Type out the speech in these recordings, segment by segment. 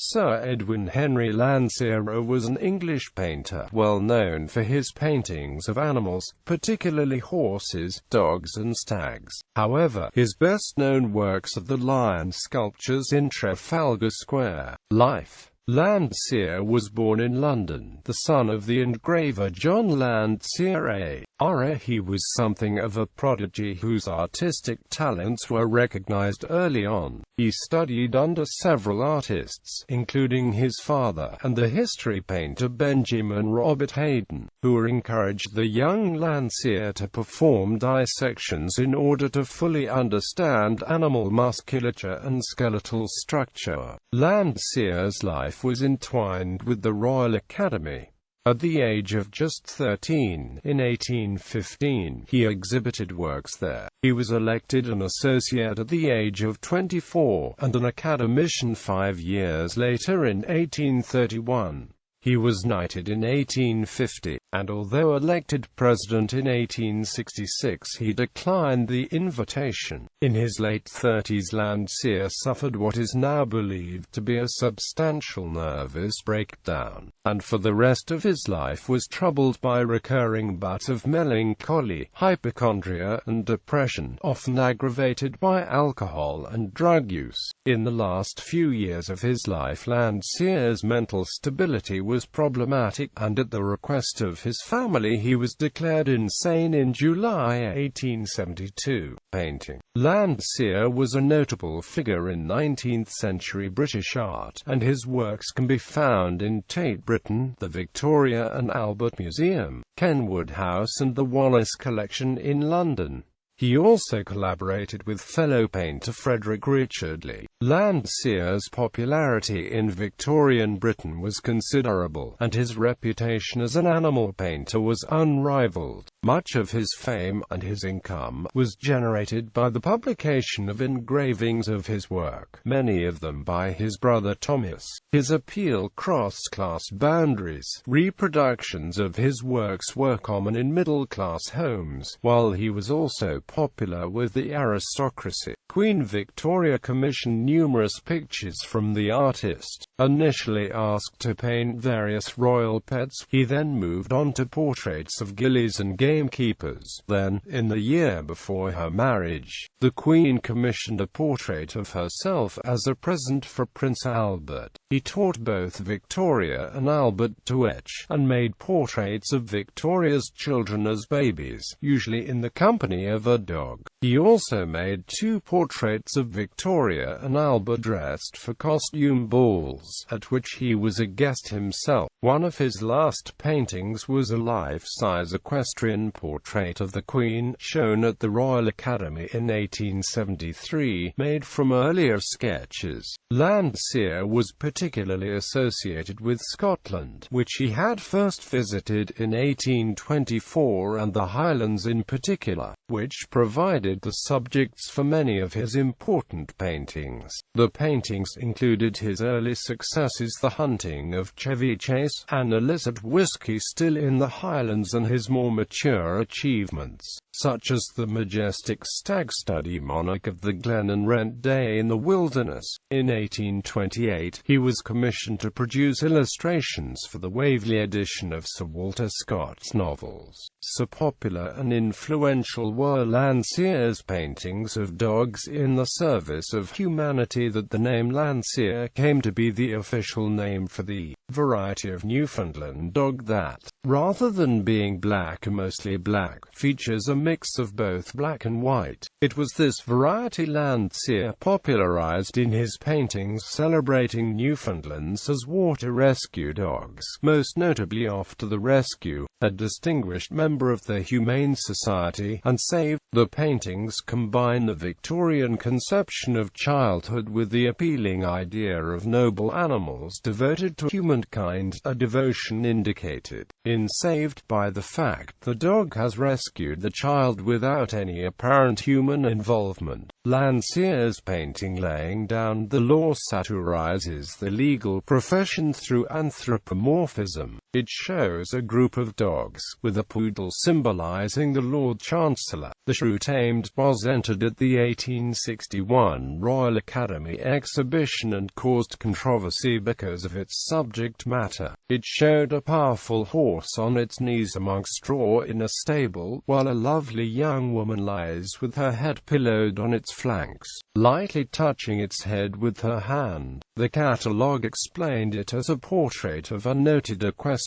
Sir Edwin Henry Landseer RA was an English painter, well known for his paintings of animals, particularly horses, dogs and stags. However, his best-known works are the lion sculptures in Trafalgar Square. Life. Landseer was born in London, the son of the engraver John Landseer RA. He was something of a prodigy whose artistic talents were recognized early on. He studied under several artists, including his father, and the history painter Benjamin Robert Hayden, who encouraged the young Landseer to perform dissections in order to fully understand animal musculature and skeletal structure. Landseer's life was entwined with the Royal Academy. At the age of just 13, in 1815, he exhibited works there. He was elected an associate at the age of 24, and an academician 5 years later in 1831. He was knighted in 1850, and although elected president in 1866, he declined the invitation. In his late 30s, Landseer suffered what is now believed to be a substantial nervous breakdown, and for the rest of his life was troubled by recurring bouts of melancholy, hypochondria, and depression, often aggravated by alcohol and drug use. In the last few years of his life, Landseer's mental stability was problematic, and at the request of his family he was declared insane in July 1872. Painting. Landseer was a notable figure in 19th-century British art, and his works can be found in Tate Britain, the Victoria and Albert Museum, Kenwood House and the Wallace Collection in London. He also collaborated with fellow painter Frederick Richardley. Landseer's popularity in Victorian Britain was considerable, and his reputation as an animal painter was unrivaled. Much of his fame, and his income, was generated by the publication of engravings of his work, many of them by his brother Thomas. His appeal crossed class boundaries. Reproductions of his works were common in middle-class homes, while he was also popular with the aristocracy. Queen Victoria commissioned numerous pictures from the artist. Initially asked to paint various royal pets, he then moved on to portraits of gillies and gamekeepers. Then, in the year before her marriage, the Queen commissioned a portrait of herself as a present for Prince Albert. He taught both Victoria and Albert to etch, and made portraits of Victoria's children as babies, usually in the company of a dog. He also made 2 portraits of Victoria and Albert dressed for costume balls, at which he was a guest himself. One of his last paintings was a life-size equestrian portrait of the Queen, shown at the Royal Academy in 1873, made from earlier sketches. Landseer was particularly associated with Scotland, which he had first visited in 1824, and the Highlands in particular, which provided the subjects for many of his important paintings. The paintings included his early successes, the hunting of Chevy Chase, and illicit whiskey still in the Highlands, and his more mature achievements, such as the majestic stag study Monarch of the Glen and Rent Day in the Wilderness. In 1828, he was commissioned to produce illustrations for the Waverley edition of Sir Walter Scott's novels. So popular and influential were Landseer's paintings of dogs in the service of humanity that the name Landseer came to be the official name for the variety of Newfoundland dog that, rather than being black, mostly black, features a mix of both black and white. It was this variety Landseer popularized in his paintings celebrating Newfoundlands as water rescue dogs, most notably After the Rescue, a distinguished member of the Humane Society, and Save. The paintings combine the Victorian conception of childhood with the appealing idea of noble animals devoted to humankind, a devotion indicated in Saved by the fact the dog has rescued the child without any apparent human involvement. Landseer's painting Laying Down the Law satirizes the legal profession through anthropomorphism. It shows a group of dogs, with a poodle symbolizing the Lord Chancellor. The shrew-tamed was entered at the 1861 Royal Academy exhibition and caused controversy because of its subject matter. It showed a powerful horse on its knees among straw in a stable, while a lovely young woman lies with her head pillowed on its flanks, lightly touching its head with her hand. The catalogue explained it as a portrait of a noted equestrian,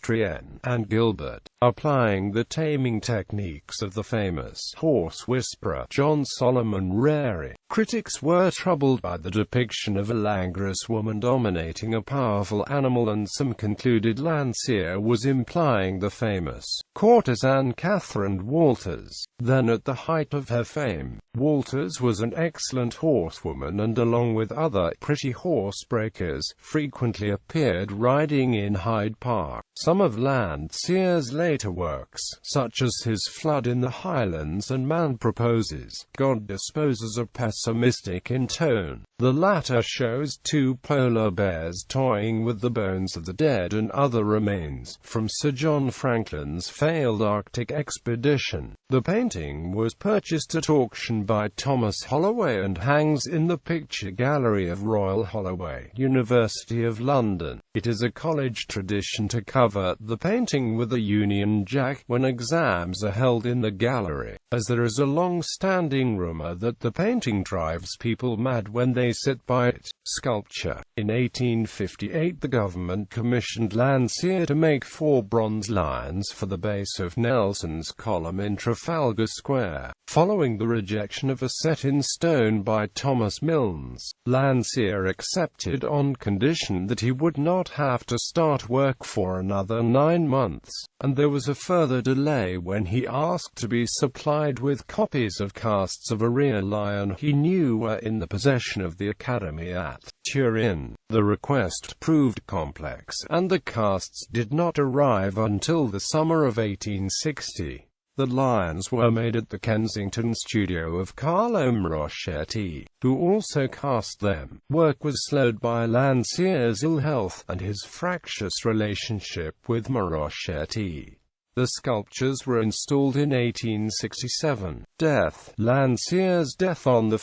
and Gilbert, applying the taming techniques of the famous horse whisperer John Solomon Rarey. Critics were troubled by the depiction of a languorous woman dominating a powerful animal, and some concluded Landseer was implying the famous courtesan Catherine Walters. Then at the height of her fame, Walters was an excellent horsewoman and, along with other pretty horsebreakers, frequently appeared riding in Hyde Park. Some of Landseer's later works, such as his Flood in the Highlands and Man Proposes, God Disposes, are pessimistic in tone. The latter shows two polar bears toying with the bones of the dead and other remains from Sir John Franklin's failed Arctic expedition. The painting was purchased at auction by Thomas Holloway and hangs in the picture gallery of Royal Holloway, University of London. It is a college tradition to cover the painting with a Union Jack when exams are held in the gallery, as there is a long-standing rumor that the painting drives people mad when they sit by it. Sculpture. In 1858 the government commissioned Landseer to make 4 bronze lions for the base of Nelson's column in Trafalgar Square. Following the rejection of a set in stone by Thomas Milnes, Landseer accepted on condition that he would not have to start work for another 9 months, and there was a further delay when he asked to be supplied with copies of casts of a real lion he knew were in the possession of the Academy at Turin. The request proved complex, and the casts did not arrive until the summer of 1860. The lions were made at the Kensington studio of Carlo Marochetti, who also cast them. Work was slowed by Landseer's ill health, and his fractious relationship with Marochetti. The sculptures were installed in 1867. Death. Landseer's death on 1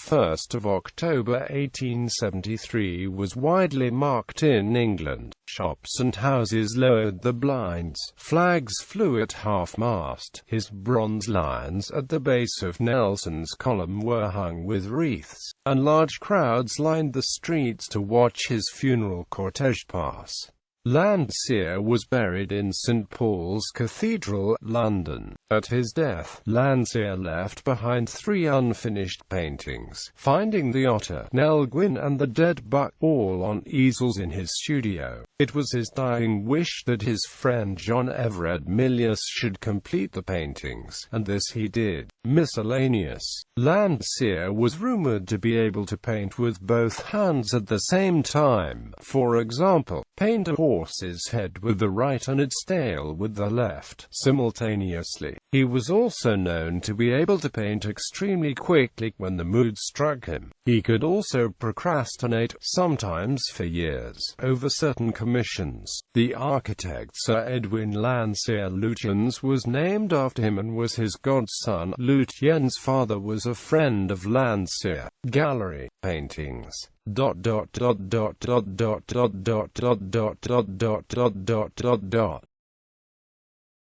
October 1873 was widely marked in England. Shops and houses lowered the blinds. Flags flew at half-mast. His bronze lions at the base of Nelson's column were hung with wreaths, and large crowds lined the streets to watch his funeral cortege pass. Landseer was buried in St. Paul's Cathedral, London. At his death, Landseer left behind 3 unfinished paintings, Finding the Otter, Nell Gwyn and the Dead Buck, all on easels in his studio. It was his dying wish that his friend John Everett Milius should complete the paintings, and this he did. Miscellaneous. Landseer was rumored to be able to paint with both hands at the same time. For example, paint a horse's head with the right and its tail with the left, simultaneously. He was also known to be able to paint extremely quickly when the mood struck him. He could also procrastinate, sometimes for years, over certain commissions. The architect Sir Edwin Landseer Lutyens was named after him and was his godson. Lutyens' father was a friend of Landseer. Gallery. Paintings.